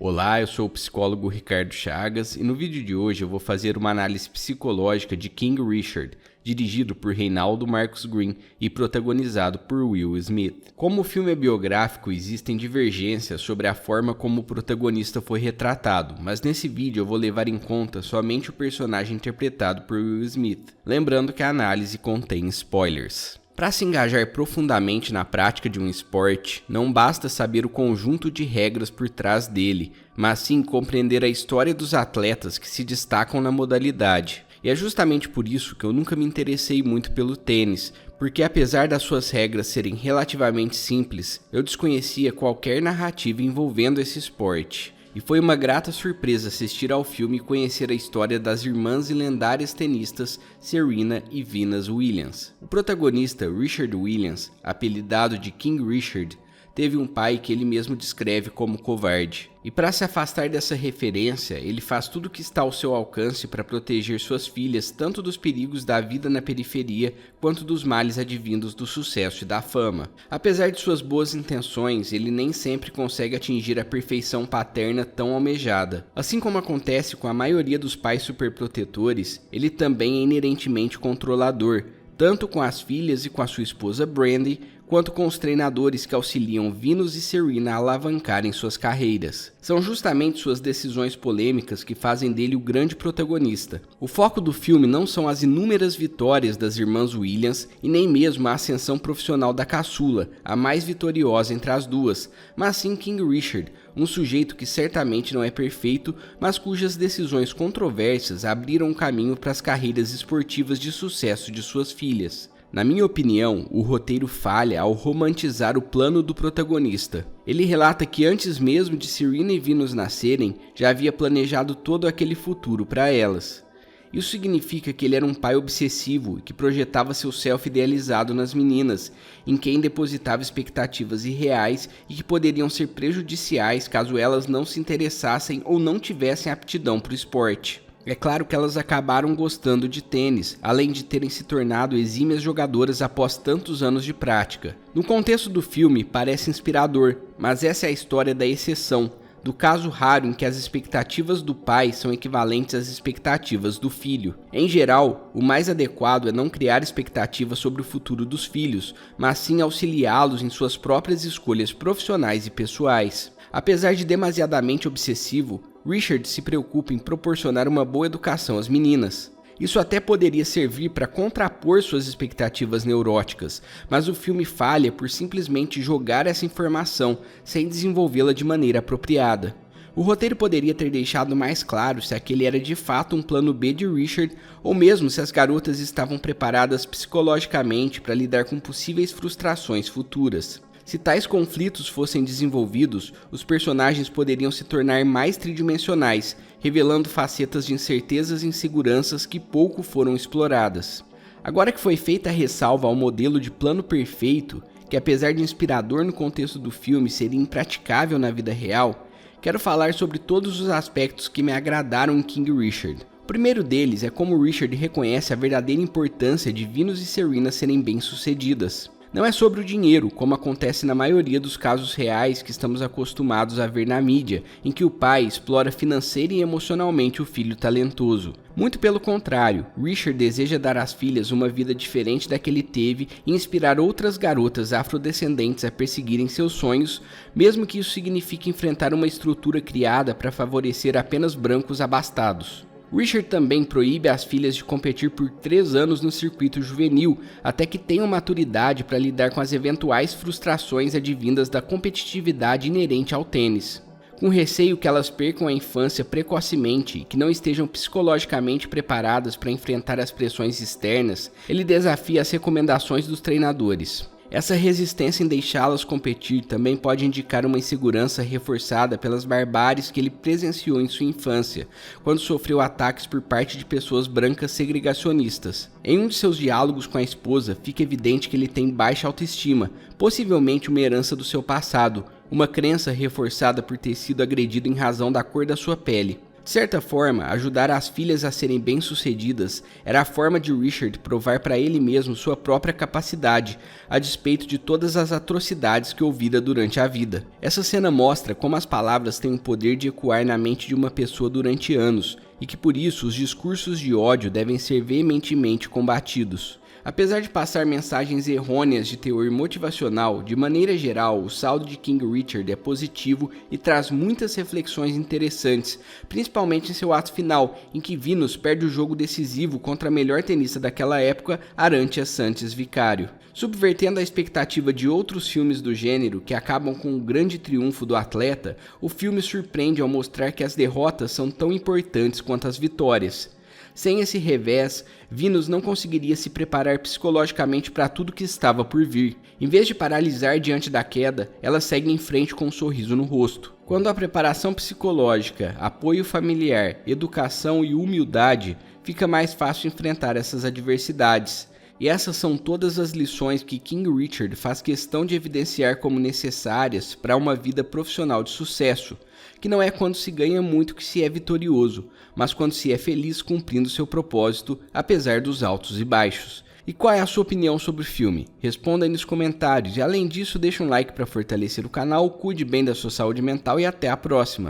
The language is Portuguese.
Olá, eu sou o psicólogo Ricardo Chagas e no vídeo de hoje eu vou fazer uma análise psicológica de King Richard, dirigido por Reinaldo Marcus Green e protagonizado por Will Smith. Como o filme é biográfico, existem divergências sobre a forma como o protagonista foi retratado, mas nesse vídeo eu vou levar em conta somente o personagem interpretado por Will Smith, lembrando que a análise contém spoilers. Para se engajar profundamente na prática de um esporte, não basta saber o conjunto de regras por trás dele, mas sim compreender a história dos atletas que se destacam na modalidade. E é justamente por isso que eu nunca me interessei muito pelo tênis, porque apesar das suas regras serem relativamente simples, eu desconhecia qualquer narrativa envolvendo esse esporte. E foi uma grata surpresa assistir ao filme e conhecer a história das irmãs e lendárias tenistas Serena e Venus Williams. O protagonista, Richard Williams, apelidado de King Richard, teve um pai que ele mesmo descreve como covarde. E para se afastar dessa referência, ele faz tudo o que está ao seu alcance para proteger suas filhas tanto dos perigos da vida na periferia quanto dos males advindos do sucesso e da fama. Apesar de suas boas intenções, ele nem sempre consegue atingir a perfeição paterna tão almejada. Assim como acontece com a maioria dos pais superprotetores, ele também é inerentemente controlador, tanto com as filhas e com a sua esposa Brandy, quanto com os treinadores que auxiliam Venus e Serena a alavancarem suas carreiras. São justamente suas decisões polêmicas que fazem dele o grande protagonista. O foco do filme não são as inúmeras vitórias das irmãs Williams e nem mesmo a ascensão profissional da caçula, a mais vitoriosa entre as duas, mas sim King Richard, um sujeito que certamente não é perfeito, mas cujas decisões controversas abriram um caminho para as carreiras esportivas de sucesso de suas filhas. Na minha opinião, o roteiro falha ao romantizar o plano do protagonista. Ele relata que antes mesmo de Serena e Venus nascerem, já havia planejado todo aquele futuro para elas. Isso significa que ele era um pai obsessivo que projetava seu self idealizado nas meninas, em quem depositava expectativas irreais e que poderiam ser prejudiciais caso elas não se interessassem ou não tivessem aptidão para o esporte. É claro que elas acabaram gostando de tênis, além de terem se tornado exímias jogadoras após tantos anos de prática. No contexto do filme, parece inspirador, mas essa é a história da exceção, do caso raro em que as expectativas do pai são equivalentes às expectativas do filho. Em geral, o mais adequado é não criar expectativas sobre o futuro dos filhos, mas sim auxiliá-los em suas próprias escolhas profissionais e pessoais. Apesar de demasiadamente obsessivo, Richard se preocupa em proporcionar uma boa educação às meninas. Isso até poderia servir para contrapor suas expectativas neuróticas, mas o filme falha por simplesmente jogar essa informação sem desenvolvê-la de maneira apropriada. O roteiro poderia ter deixado mais claro se aquele era de fato um plano B de Richard ou mesmo se as garotas estavam preparadas psicologicamente para lidar com possíveis frustrações futuras. Se tais conflitos fossem desenvolvidos, os personagens poderiam se tornar mais tridimensionais, revelando facetas de incertezas e inseguranças que pouco foram exploradas. Agora que foi feita a ressalva ao modelo de plano perfeito, que apesar de inspirador no contexto do filme seria impraticável na vida real, quero falar sobre todos os aspectos que me agradaram em King Richard. O primeiro deles é como Richard reconhece a verdadeira importância de Venus e Serena serem bem-sucedidas. Não é sobre o dinheiro, como acontece na maioria dos casos reais que estamos acostumados a ver na mídia, em que o pai explora financeira e emocionalmente o filho talentoso. Muito pelo contrário, Richard deseja dar às filhas uma vida diferente da que ele teve e inspirar outras garotas afrodescendentes a perseguirem seus sonhos, mesmo que isso signifique enfrentar uma estrutura criada para favorecer apenas brancos abastados. Richard também proíbe as filhas de competir por 3 anos no circuito juvenil, até que tenham maturidade para lidar com as eventuais frustrações advindas da competitividade inerente ao tênis. Com receio que elas percam a infância precocemente e que não estejam psicologicamente preparadas para enfrentar as pressões externas, ele desafia as recomendações dos treinadores. Essa resistência em deixá-las competir também pode indicar uma insegurança reforçada pelas barbáries que ele presenciou em sua infância, quando sofreu ataques por parte de pessoas brancas segregacionistas. Em um de seus diálogos com a esposa, fica evidente que ele tem baixa autoestima, possivelmente uma herança do seu passado, uma crença reforçada por ter sido agredido em razão da cor da sua pele. De certa forma, ajudar as filhas a serem bem-sucedidas era a forma de Richard provar para ele mesmo sua própria capacidade, a despeito de todas as atrocidades que ouvira durante a vida. Essa cena mostra como as palavras têm o poder de ecoar na mente de uma pessoa durante anos, e que por isso os discursos de ódio devem ser veementemente combatidos. Apesar de passar mensagens errôneas de teor motivacional, de maneira geral, o saldo de King Richard é positivo e traz muitas reflexões interessantes, principalmente em seu ato final, em que Venus perde o jogo decisivo contra a melhor tenista daquela época, Arantxa Sanches Vicario. Subvertendo a expectativa de outros filmes do gênero que acabam com o grande triunfo do atleta, o filme surpreende ao mostrar que as derrotas são tão importantes quanto as vitórias. Sem esse revés, Venus não conseguiria se preparar psicologicamente para tudo que estava por vir. Em vez de paralisar diante da queda, ela segue em frente com um sorriso no rosto. Quando a preparação psicológica, apoio familiar, educação e humildade, fica mais fácil enfrentar essas adversidades. E essas são todas as lições que King Richard faz questão de evidenciar como necessárias para uma vida profissional de sucesso, que não é quando se ganha muito que se é vitorioso, mas quando se é feliz cumprindo seu propósito, apesar dos altos e baixos. E qual é a sua opinião sobre o filme? Responda aí nos comentários e além disso deixa um like para fortalecer o canal, cuide bem da sua saúde mental e até a próxima.